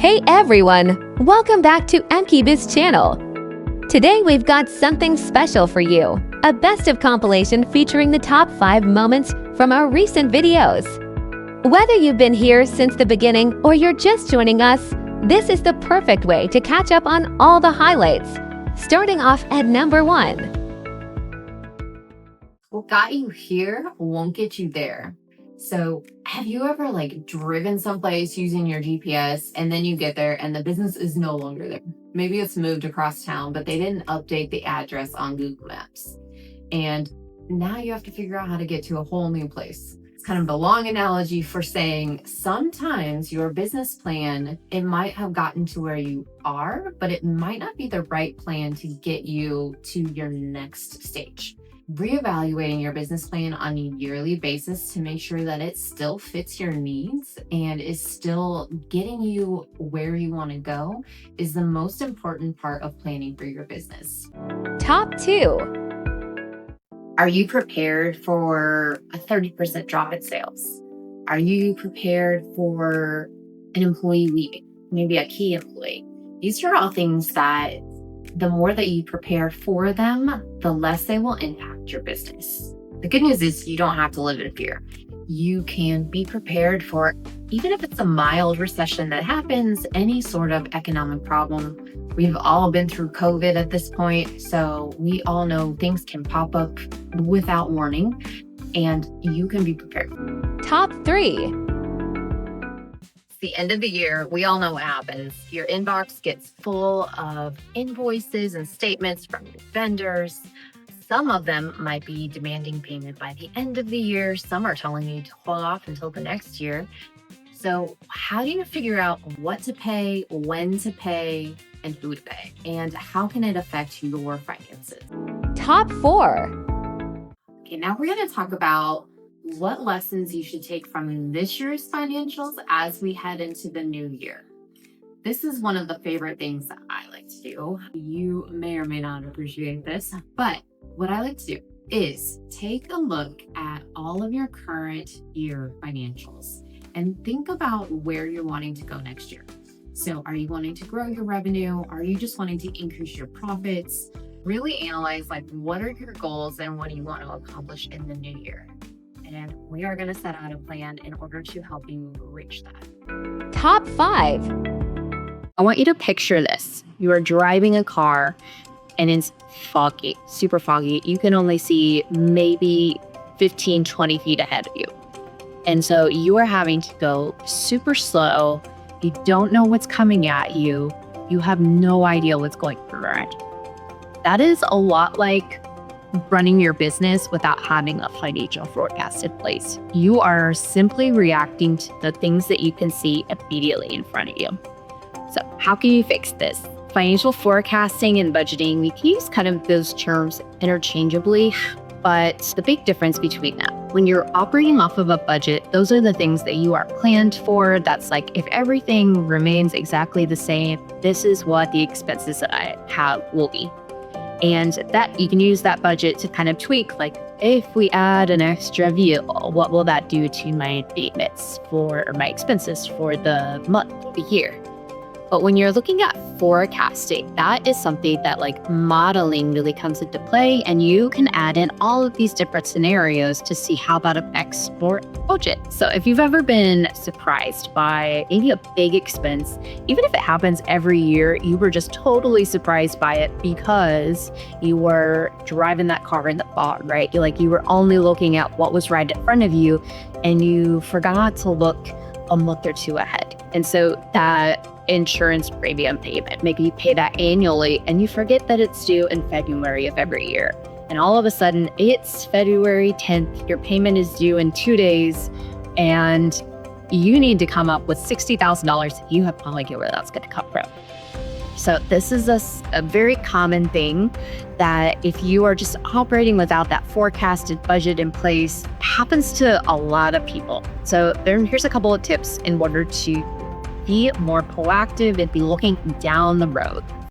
Hey everyone! Welcome back to MKB'S channel. Today we've got something special for you. A best of compilation featuring the top 5 moments from our recent videos. Whether you've been here since the beginning or you're just joining us, this is the perfect way to catch up on all the highlights. Starting off at number 1. What got you here won't get you there. So have you ever driven someplace using your GPS and then you get there and the business is no longer there? Maybe it's moved across town, but they didn't update the address on Google Maps. And now you have to figure out how to get to a whole new place. It's kind of the long analogy for saying sometimes your business plan, it might have gotten to where you are, but it might not be the right plan to get you to your next stage. Reevaluating your business plan on a yearly basis to make sure that it still fits your needs and is still getting you where you want to go is the most important part of planning for your business. Top 2. Are you prepared for a 30% drop in sales? Are you prepared for an employee leaving, maybe a key employee? These are all things that the more that you prepare for them, the less they will impact your business. The good news is you don't have to live in fear. You can be prepared for, even if it's a mild recession that happens, any sort of economic problem. We've all been through COVID at this point, so we all know things can pop up without warning, and you can be prepared. Top 3. The end of the year, we all know what happens. Your inbox gets full of invoices and statements from your vendors. Some of them might be demanding payment by the end of the year. Some are telling you to hold off until the next year. So how do you figure out what to pay, when to pay, and who to pay? And how can it affect your finances? Top 4. Okay, now we're going to talk about what lessons you should take from this year's financials as we head into the new year. This is one of the favorite things that I like to do. You may or may not appreciate this, but what I like to do is take a look at all of your current year financials and think about where you're wanting to go next year. So are you wanting to grow your revenue? Are you just wanting to increase your profits? Really analyze what are your goals and what do you want to accomplish in the new year? And we are going to set out a plan in order to help you reach that. Top 5. I want you to picture this. You are driving a car and it's foggy, super foggy. You can only see maybe 15, 20 feet ahead of you. And so you are having to go super slow. You don't know what's coming at you. You have no idea what's going around. That is a lot like running your business without having a financial forecast in place. You are simply reacting to the things that you can see immediately in front of you. So how can you fix this? Financial forecasting and budgeting, we can use kind of those terms interchangeably, but the big difference between them, when you're operating off of a budget, those are the things that you are planned for. That's if everything remains exactly the same, this is what the expenses that I have will be. And that you can use that budget to kind of tweak, if we add an extra vehicle, what will that do to my payments or my expenses for the month, the year? But when you're looking at forecasting, that is something that modeling really comes into play, and you can add in all of these different scenarios to see how that affects your budget. So if you've ever been surprised by maybe a big expense, even if it happens every year, you were just totally surprised by it because you were driving that car in the fog, right? You were only looking at what was right in front of you and you forgot to look a month or two ahead. And so that insurance premium payment, maybe you pay that annually and you forget that it's due in February of every year. And all of a sudden it's February 10th, your payment is due in 2 days and you need to come up with $60,000. You have no idea where that's going to come from. So this is a very common thing that if you are just operating without that forecasted budget in place, happens to a lot of people. So here's a couple of tips in order to be more proactive and be looking down the road.